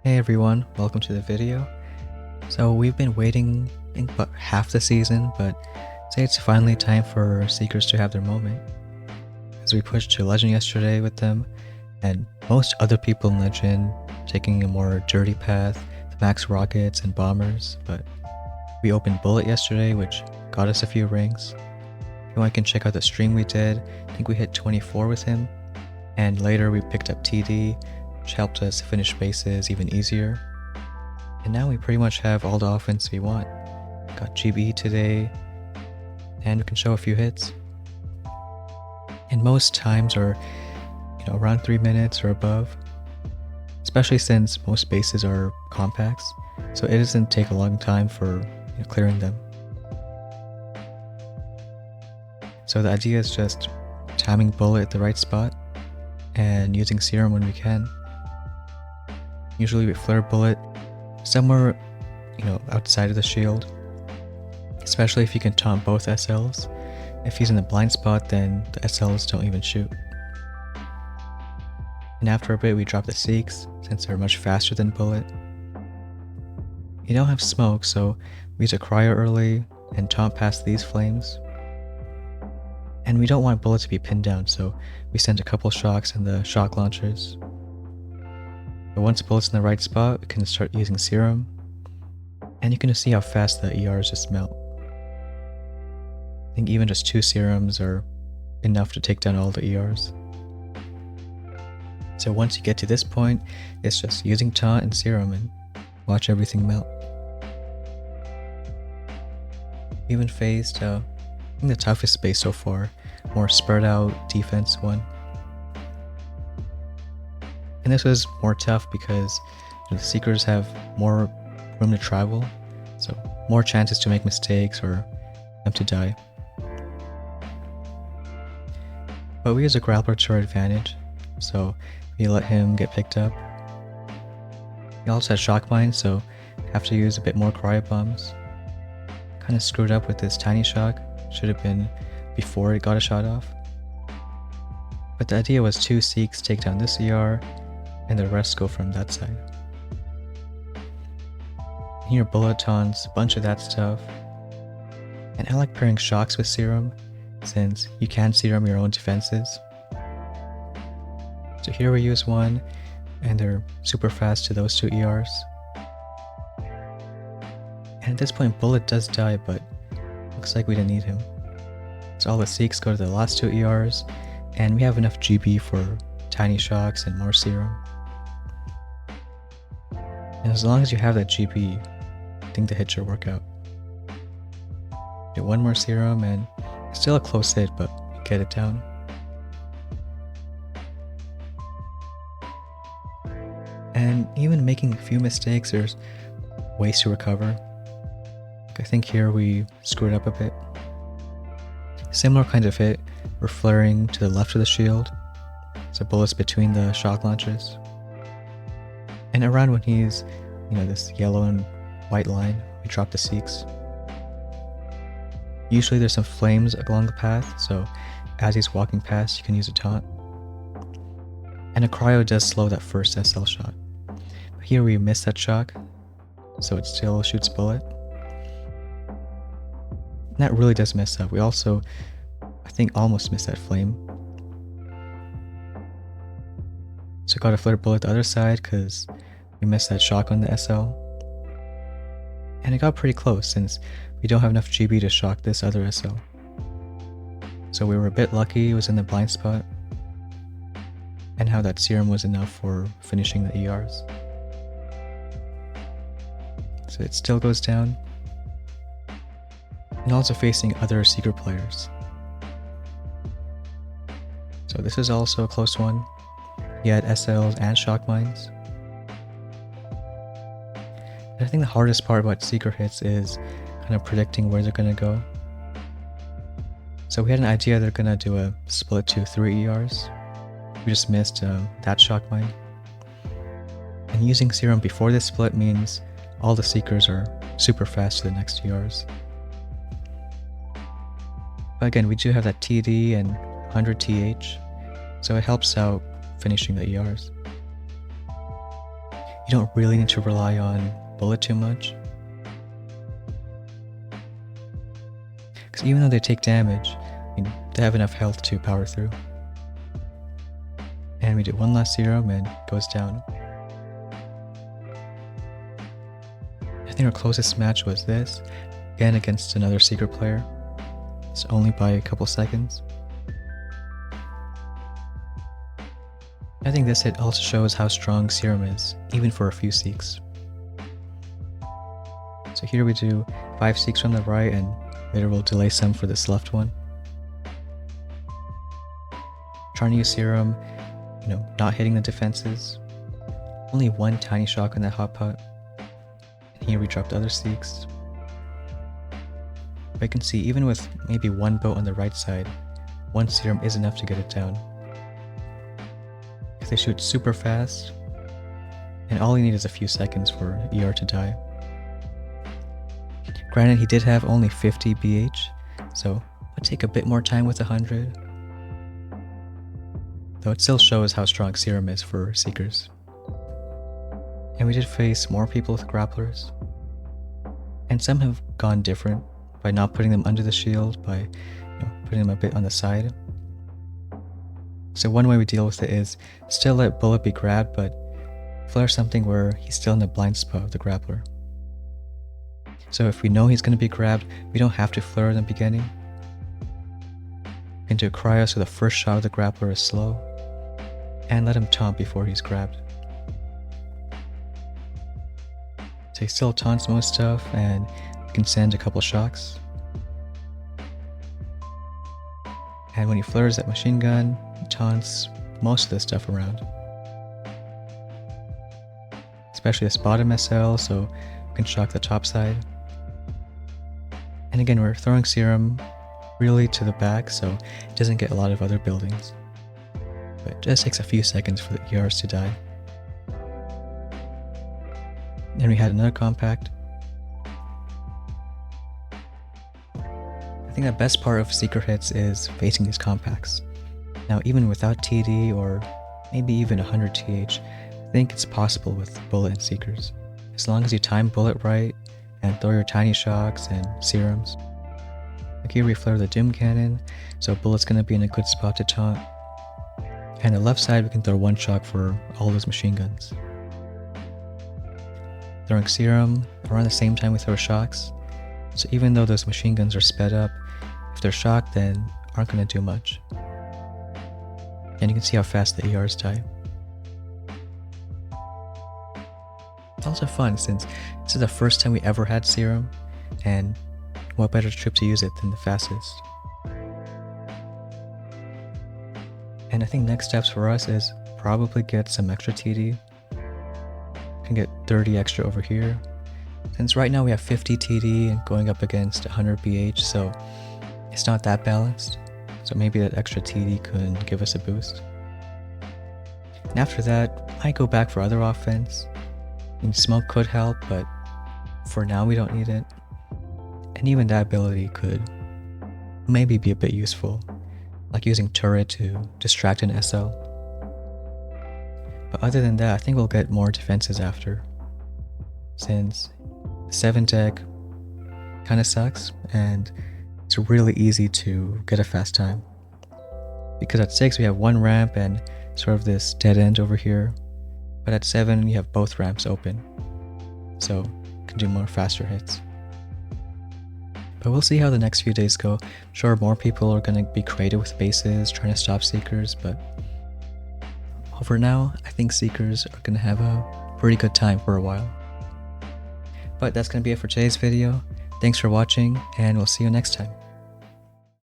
Hey everyone, welcome to the video. So we've been waiting I think about half the season, but say it's finally time for Seekers to have their moment. As we pushed to Legend yesterday with them, and most other people in Legend taking a more dirty path, the max rockets and bombers, but we opened Bullet yesterday, which got us a few rings. If you want, you can check out the stream we did. I think we hit 24 with him, and later we picked up TD, which helped us finish bases even easier. And now we pretty much have all the offense we want. Got GB today, and we can show a few hits. And most times are, around 3 minutes or above, especially since most bases are compacts, so it doesn't take a long time for clearing them. So the idea is just timing Bullet at the right spot and using Serum when we can. Usually we flare Bullet somewhere, outside of the shield, especially if you can taunt both SLs. If he's in the blind spot, then the SLs don't even shoot. And after a bit, we drop the Seeks, since they're much faster than Bullet. You don't have smoke, so we use a cryo early and taunt past these flames. And we don't want Bullet to be pinned down, so we send a couple shocks and the shock launchers. But once Bullet's in the right spot, we can start using Serum, and you can just see how fast the ERs just melt. I think even just 2 Serums are enough to take down all the ERs. So once you get to this point, it's just using Taunt and Serum and watch everything melt. Even phased, I think the toughest base so far, more spread out defense one. And this was more tough because the Seekers have more room to travel, so more chances to make mistakes or them to die. But we use a grappler to our advantage, so we let him get picked up. He also has shock mines, so have to use a bit more cryo bombs. Kind of screwed up with this tiny shock, should have been before it got a shot off. But the idea was 2 Seeks take down this ER, and the rest go from that side. Here Bullet taunts, a bunch of that stuff. And I like pairing shocks with Serum, since you can Serum your own defenses. So here we use one, and they're super fast to those 2 ERs. And at this point Bullet does die, but looks like we didn't need him. So all the Seeks go to the last 2 ERs, and we have enough GB for tiny shocks and more Serum. And as long as you have that GB, I think the hit should work out. Get one more Serum, and it's still a close hit, but we get it down. And even making a few mistakes, there's ways to recover. I think here we screwed up a bit. Similar kind of hit, we're flaring to the left of the shield, so Bullet's between the shock launchers. And around when he's, this yellow and white line, we drop the Seeks. Usually there's some flames along the path, so as he's walking past, you can use a taunt. And a cryo does slow that first SL shot. But here we miss that shock, so it still shoots Bullet. And that really does mess up. We also, I think, almost missed that flame. So got a flare Bullet the other side because we missed that shock on the SL. And it got pretty close since we don't have enough GB to shock this other SL. So we were a bit lucky it was in the blind spot, and how that Serum was enough for finishing the ERs. So it still goes down. And also facing other Seeker players. So this is also a close one. He had SLs and shock mines. I think the hardest part about Seeker hits is kind of predicting where they're going to go. So we had an idea they're going to do a split to 3 ERs. We just missed that shock mine. And using Serum before this split means all the Seekers are super fast to the next ERs. But again, we do have that TD and 100 TH, so it helps out finishing the ERs. you don't really need to rely on bullet too much. Because even though they take damage, they have enough health to power through. And we do one last serum and goes down. I think our closest match was this, again against another secret player. It's only by a couple seconds. I think this hit also shows how strong Serum is, even for a few Seeks. So here we do 5 Seeks from the right, and later we'll delay some for this left one. Trying to use Serum, not hitting the defenses. Only one tiny shock on that hot pot. And here we dropped other Seeks. But you can see, even with maybe one boat on the right side, one Serum is enough to get it down. They shoot super fast, and all you need is a few seconds for ER to die. Granted, he did have only 50 BH, so it'll take a bit more time with 100. Though it still shows how strong Serum is for Seekers. And we did face more people with grapplers. And some have gone different by not putting them under the shield, by putting them a bit on the side. So one way we deal with it is still let bullet be grabbed, but flare something where he's still in the blind spot of the grappler. So if we know he's going to be grabbed, we don't have to flare in the beginning. We can do cryo so the first shot of the grappler is slow, and let him taunt before he's grabbed. So he still taunts most stuff, and we can send a couple shocks. And when he flares that machine gun, he taunts most of the stuff around. Especially this bottom SL, so we can shock the top side. And again, we're throwing Serum really to the back, so it doesn't get a lot of other buildings. But it just takes a few seconds for the ERs to die. And we had another compact. I think the best part of Seeker hits is facing these compacts. Now, even without TD or maybe even 100 TH, I think it's possible with bullet and Seekers. As long as you time bullet right and throw your tiny shocks and serums. Like here we flare the Doom Cannon, so bullet's going to be in a good spot to taunt. And the left side we can throw one shock for all those machine guns. Throwing Serum, around the same time we throw shocks. So even though those machine guns are sped up, if they're shocked then aren't going to do much. And you can see how fast the ERs die. It's also fun since this is the first time we ever had Serum, and what better troop to use it than the fastest. And I think next steps for us is probably get some extra TD. Can get 30 extra over here. Since right now we have 50 TD and going up against 100 BH, so it's not that balanced. So maybe that extra TD could give us a boost. And after that, I go back for other offense. Smoke could help, but for now we don't need it. And even that ability could maybe be a bit useful, like using turret to distract an SL. But other than that, I think we'll get more defenses after, since 7 deck kinda sucks, and it's really easy to get a fast time. Because at 6 we have one ramp and sort of this dead end over here, but at 7 you have both ramps open, so you can do more faster hits. But we'll see how the next few days go. I'm sure more people are going to be creative with bases, trying to stop Seekers, but for now, I think Seekers are going to have a pretty good time for a while. But that's going to be it for today's video. Thanks for watching, and we'll see you next time.